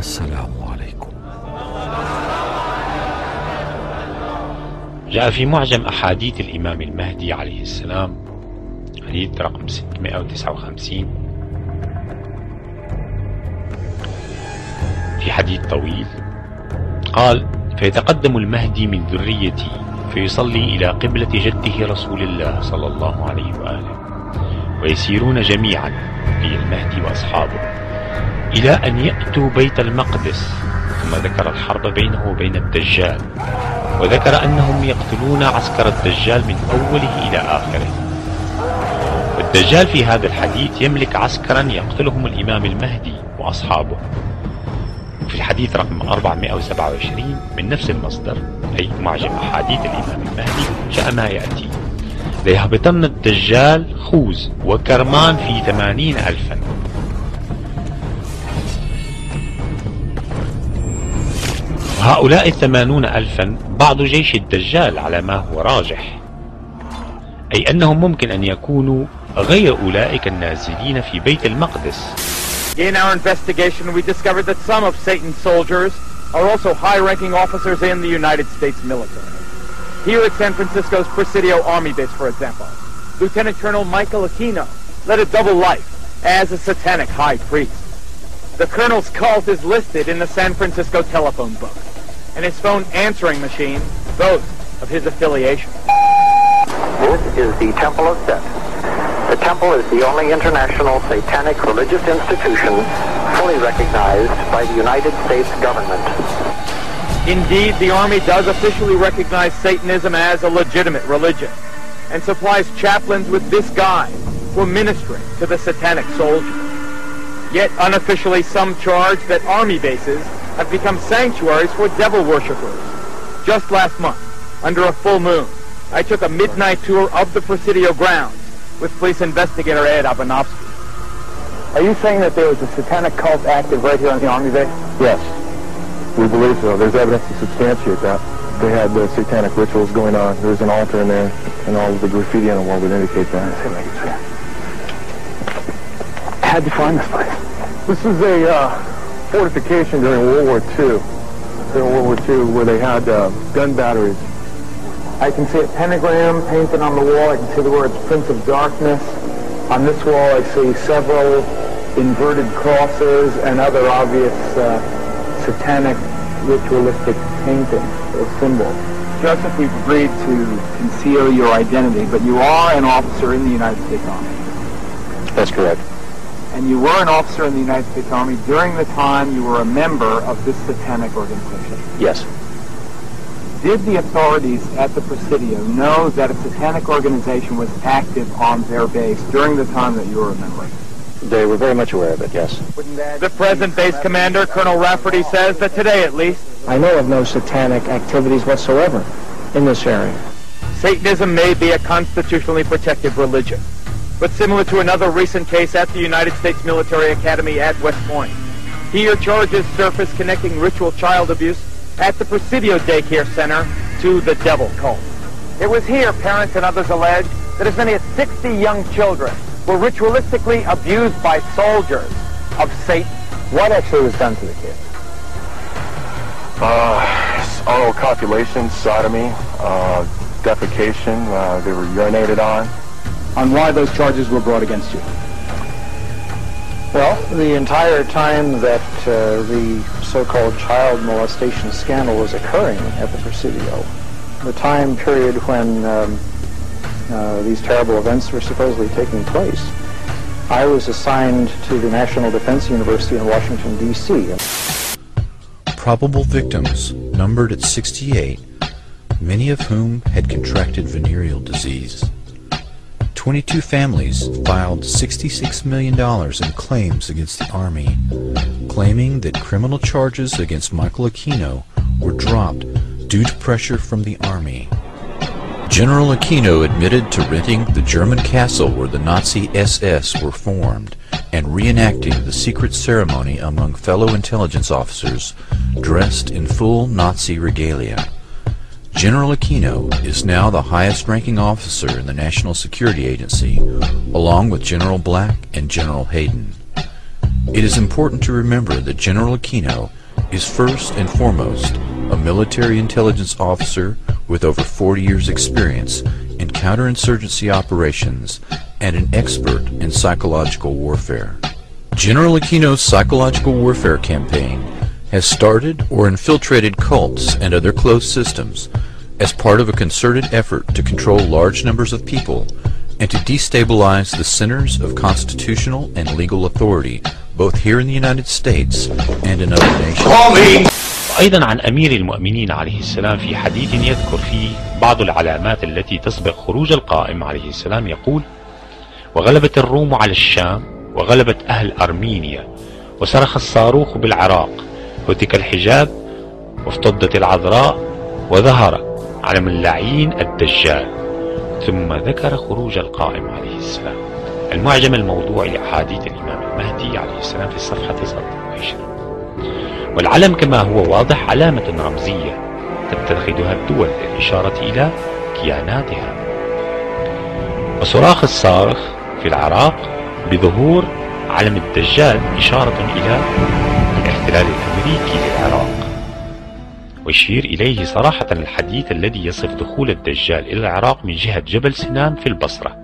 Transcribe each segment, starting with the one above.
السلام عليكم. جاء في معجم أحاديث الإمام المهدي عليه السلام حديث رقم 659 في حديث طويل قال: فيتقدم المهدي من ذريتي فيصلي إلى قبلة جده رسول الله صلى الله عليه وآله، ويسيرون جميعا لي المهدي وأصحابه إلى أن يأتوا بيت المقدس. ثم ذكر الحرب بينه وبين الدجال، وذكر أنهم يقتلون عسكر الدجال من أوله إلى آخره. والدجال في هذا الحديث يملك عسكرا يقتلهم الإمام المهدي وأصحابه. في الحديث رقم 427 من نفس المصدر أي معجم أحاديث الإمام المهدي جاء ما يأتي: ليهبطن الدجال خوذ وكرمان في 80,000. وهؤلاء 80,000 بعض جيش الدجال على ما هو راجح، أي أنهم ممكن أن يكونوا غير أولئك النازلين في بيت المقدس. In our investigation, we discovered that some of Satan's soldiers are also high-ranking officers in the United States military. Here at San Francisco's Presidio Army Base, for example, Lieutenant Colonel Michael Aquino led a double life as a satanic high priest. The colonel's cult is listed in the San Francisco telephone book, and his phone answering machine boasts of his affiliation. This is the Temple of Set. The temple is the only international satanic religious institution fully recognized by the United States government. Indeed, the Army does officially recognize Satanism as a legitimate religion and supplies chaplains with this guide for ministering to the satanic soldiers. Yet unofficially some charge that Army bases have become sanctuaries for devil worshippers. Just last month, under a full moon, I took a midnight tour of the Presidio grounds with police investigator Ed Abanovsky. Are you saying that there was a satanic cult active right here on the Army base? Yes, we believe so. There's evidence to substantiate that. They had satanic rituals going on. There's an altar in there, and all of the graffiti on the wall would indicate that. How'd you find this place? This is a fortification during World War II. During World War II, where they had gun batteries. I can see a pentagram painted on the wall. I can see the words Prince of Darkness. On this wall I see several inverted crosses and other obvious satanic ritualistic paintings or symbols. Joseph, we've agreed to conceal your identity, but you are an officer in the United States Army. That's correct. And you were an officer in the United States Army during the time you were a member of this satanic organization. Yes. Did the authorities at the Presidio know that a satanic organization was active on their base during the time that you were a member? They were very much aware of it, yes. The present base commander, Colonel Rafferty, says that today at least, I know of no satanic activities whatsoever in this area. Satanism may be a constitutionally protected religion, but similar to another recent case at the United States Military Academy at West Point, here charges surface connecting ritual child abuse at the Presidio Daycare Center to the devil cult. It was here, parents and others allege, that as many as 60 young children were ritualistically abused by soldiers of Satan. What actually was done to the kids? Oral copulation, sodomy, defecation, they were urinated on. On why those charges were brought against you? Well, the entire time that the so-called child molestation scandal was occurring at the Presidio, the time period when these terrible events were supposedly taking place, I was assigned to the National Defense University in Washington, D.C. Probable victims numbered at 68, many of whom had contracted venereal disease. 22 families filed $66 million in claims against the Army, claiming that criminal charges against Michael Aquino were dropped due to pressure from the Army. General Aquino admitted to renting the German castle where the Nazi SS were formed and reenacting the secret ceremony among fellow intelligence officers dressed in full Nazi regalia. General Aquino is now the highest-ranking officer in the National Security Agency, along with General Black and General Hayden. It is important to remember that General Aquino is first and foremost a military intelligence officer with over 40 years' experience in counterinsurgency operations and an expert in psychological warfare. General Aquino's psychological warfare campaign has started or infiltrated cults and other closed systems as part of a concerted effort to control large numbers of people and to destabilize the centers of constitutional and legal authority both here in the United States and in other nations. وأيضا عن أمير المؤمنين عليه السلام في حديث يذكر فيه بعض العلامات التي تسبق خروج القائم عليه السلام يقول: وغلبت الروم على الشام وغلبت أهل أرمينيا وصرخ الصاروخ بالعراق هتك الحجاب وافتضت العذراء وظهر علم اللعين الدجال. ثم ذكر خروج القائم عليه السلام. المعجم الموضوعي لأحاديث الإمام المهدي عليه السلام في الصفحة 29. والعلم كما هو واضح علامة رمزية تتخذها الدول للإشارة إلى كياناتها. وصراخ الصارخ في العراق بظهور علم الدجال إشارة إلى الاحتلال الأمريكي للعراق، ويشير إليه صراحة الحديث الذي يصف دخول الدجال إلى العراق من جهة جبل سنان في البصرة.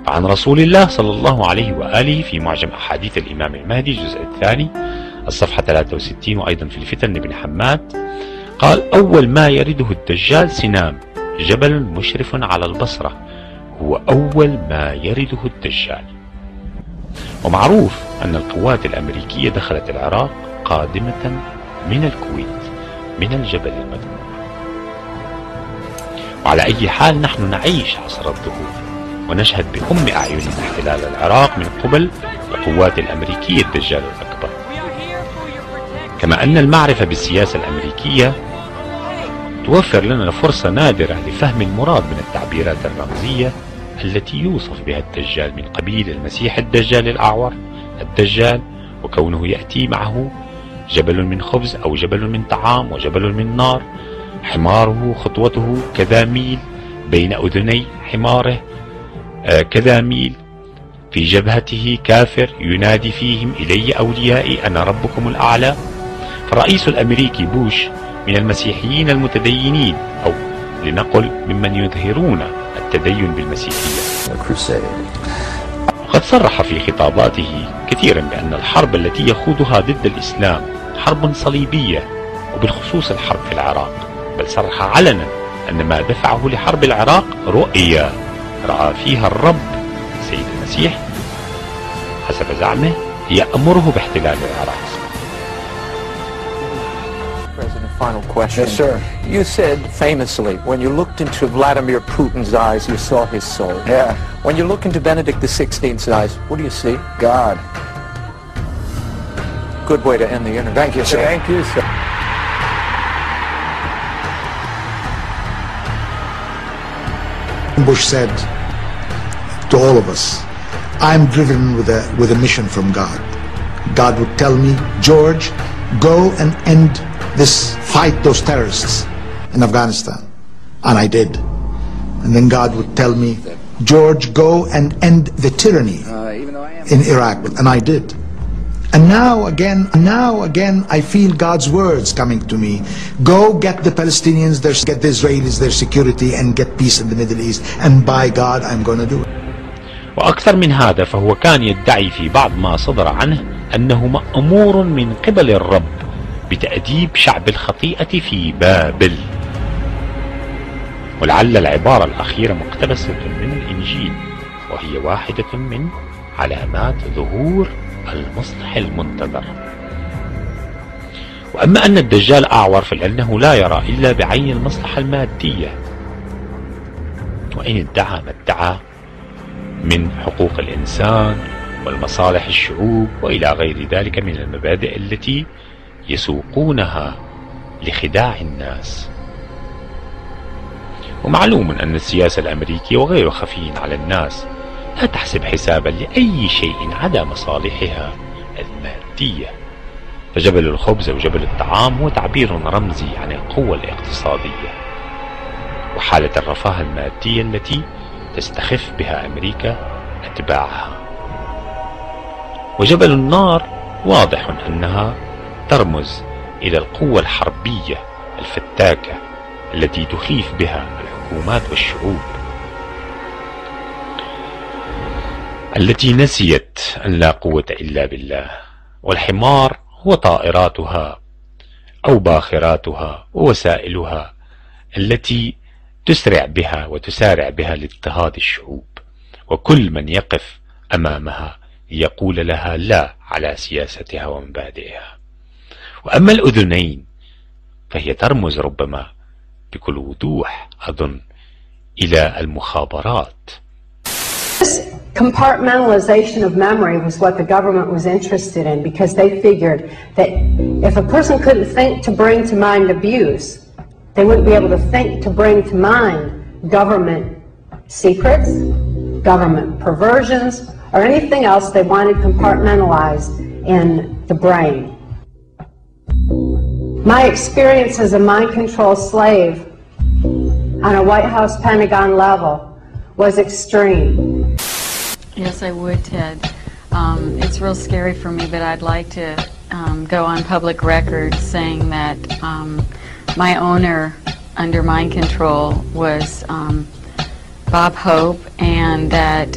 فعن رسول الله صلى الله عليه وآله في معجم أحاديث الإمام المهدي الجزء الثاني الصفحة 63 وأيضا في الفتن بن حماد قال: أول ما يرده الدجال سنام جبل مشرف على البصرة، هو أول ما يرده الدجال. ومعروف أن القوات الأمريكية دخلت العراق قادمة من الكويت من الجبل المذكور. وعلى أي حال نحن نعيش عصر الظهور ونشهد بأم أعيننا احتلال العراق من قبل القوات الأمريكية الدجال الأكبر. كما أن المعرفة بالسياسة الأمريكية توفر لنا فرصة نادرة لفهم المراد من التعبيرات الرمزية التي يوصف بها الدجال من قبيل المسيح الدجال الأعور الدجال، وكونه يأتي معه جبل من خبز أو جبل من طعام وجبل من نار، حماره خطوته كذا ميل بين أذني حماره كذا ميل، في جبهته كافر ينادي فيهم: إلي أوليائي أنا ربكم الأعلى. فالرئيس الأمريكي بوش من المسيحيين المتدينين، أو لنقل ممن يظهرون التدين بالمسيحية. وقد صرح في خطاباته كثيرا بأن الحرب التي يخوضها ضد الإسلام حرب صليبية، وبالخصوص الحرب في العراق، بل صرح علنا أن ما دفعه لحرب العراق رؤية رأى فيها الرب سيد المسيح حسب زعمه يأمره باحتلال العراق. Final question. Yes, sir. You said famously, when you looked into Vladimir Putin's eyes, you saw his soul. Yeah. When you look into Benedict XVI's eyes, what do you see? God. Good way to end the interview. Thank you, sir. Thank you, sir. Bush said to all of us, I'm driven with a mission from God. God would tell me, George, go and end fight those terrorists in Afghanistan. And I did. And then God would tell me, George, go and end the tyranny in Iraq. And I did. And now again, I feel God's words coming to me. Go get the Palestinians, get the Israelis their security, and get peace in the Middle East. And by God, I'm going to do it. وأكثر من هذا، فهو كان يدعي في بعض ما صدر عنه أنه مأمور من قبل الرب بتأديب شعب الخطيئة في بابل. ولعل العبارة الأخيرة مقتبسة من الإنجيل، وهي واحدة من علامات ظهور المصلح المنتظر. وأما أن الدجال أعور فلأنه لا يرى إلا بعين المصلحة المادية، وإن ادعى ما ادعى من حقوق الإنسان والمصالح الشعوب وإلى غير ذلك من المبادئ التي يسوقونها لخداع الناس. ومعلوم أن السياسة الأمريكية وغير خفي على الناس لا تحسب حسابا لأي شيء عدا مصالحها المادية. فجبل الخبز أو جبل الطعام هو تعبير رمزي عن القوة الاقتصادية وحالة الرفاه المادية التي تستخف بها أمريكا أتباعها. وجبل النار واضح أنها ترمز إلى القوة الحربية الفتاكة التي تخيف بها الحكومات والشعوب، التي نسيت أن لا قوة إلا بالله. والحمار هو طائراتها أو باخراتها ووسائلها التي تسرع بها وتسارع بها لاضطهاد الشعوب، وكل من يقف أمامها يقول لها لا على سياستها ومبادئها. وأما الأذنين فهي ترمز ربما بكل وضوح أظن إلى المخابرات. This compartmentalization of memory was what the government was interested in, because they figured that if a person couldn't think to bring to mind abuse, they wouldn't be able to think to bring to mind government secrets, government perversions, or anything else they wanted compartmentalized in the brain. My experience as a mind control slave on a White House Pentagon level was extreme. Yes, I would, Ted. It's real scary for me, but I'd like to go on public record saying that my owner under mind control was Bob Hope, and that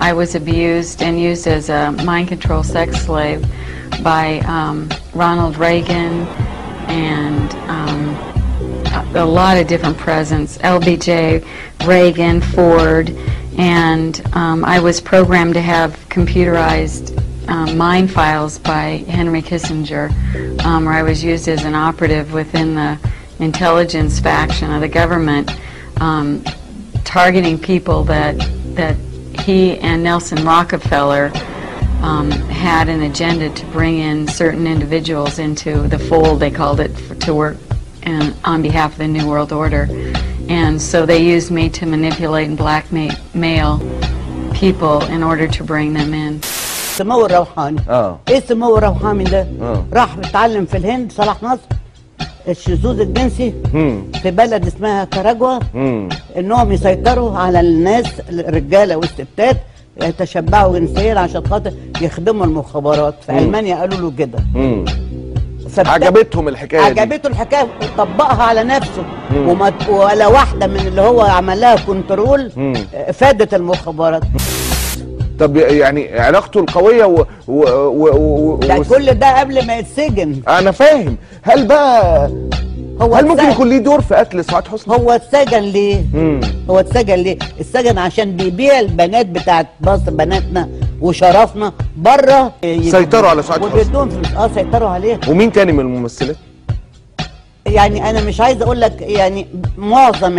I was abused and used as a mind control sex slave by Ronald Reagan and a lot of different presidents, LBJ, Reagan, Ford, and I was programmed to have computerized mind files by Henry Kissinger, where I was used as an operative within the intelligence faction of the government, targeting people that he and Nelson Rockefeller had an agenda to bring in certain individuals into the fold, they called it, to work on behalf of the New World Order. And so they used me to manipulate and blackmail people in order to bring them in. سمو الروحاني. ايه سمو الروحاني ده؟ راح اتعلم في الهند صلاح نصر الشذوذ الجنسي في بلد اسمها كاراجوا، انهم يسيطروا على الناس الرجاله والستات يتشبعوا جنسيا عشان خاطر يخدموا المخابرات. في المانيا قالوا له كده. عجبتهم الحكايه دي، عجبته الحكايه وطبقها على نفسه، ولا واحده من اللي هو عمل لها كنترول فادت المخابرات. طب يعني علاقته القويه ده كل ده قبل ما يتسجن. انا فاهم. هل بقى هل ممكن يكون ليه دور في قتل سعاد حسني؟ هو اتسجن ليه؟ هو اتسجن ليه؟ اتسجن عشان بيبيع البنات بتاعت مصر، بناتنا وشرفنا بره. سيطروا على سعاد حسني وبيدوهم فلوس. سيطروا عليها. ومين تاني من الممثلات؟ يعني انا مش عايز اقول لك يعني معظم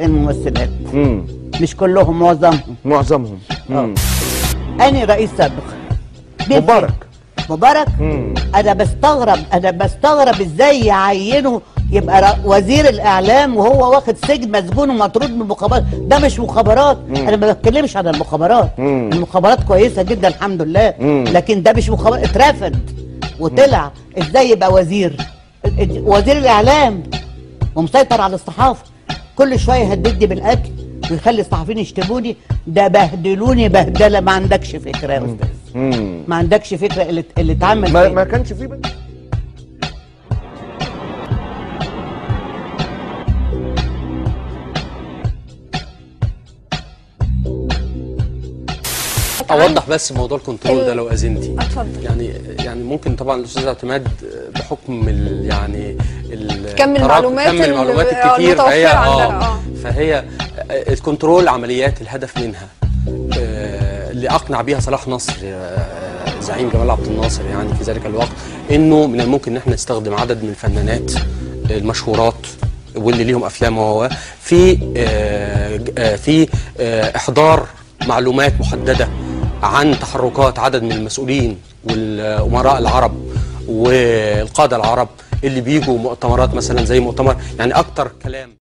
الممثلات. مش كلهم، معظمهم. أنا رئيس سابق مبارك. انا بستغرب ازاي يعينه يبقى وزير الاعلام وهو واخد سجن مسجون ومطرود من المخابرات. ده مش مخابرات. انا ما بتكلمش عن المخابرات. المخابرات كويسه جدا الحمد لله، لكن ده مش مخابرات. اترفض وطلع. ازاي يبقى وزير الاعلام ومسيطر على الصحافه؟ كل شويه يهددني بالقتل ويخلي الصحفيين يشتموني. ده بهدلوني بهدله ما عندكش فكره يا استاذ. ما عندكش فكره اللي اتعمل. ما كانش فيه بقى. اوضح بس موضوع الكنترول ده لو اذنتي. اتفضل. يعني ممكن طبعا الاستاذ اعتماد بحكم كم المعلومات الكتير، فهي الكنترول عمليات الهدف منها اللي اقنع بيها صلاح نصر زعيم جمال عبد الناصر يعني في ذلك الوقت، انه من الممكن ان احنا نستخدم عدد من الفنانات المشهورات واللي ليهم افلام في احضار معلومات محدده عن تحركات عدد من المسؤولين والامراء العرب والقاده العرب اللي بيجوا مؤتمرات مثلا زي مؤتمر، يعني اكتر كلام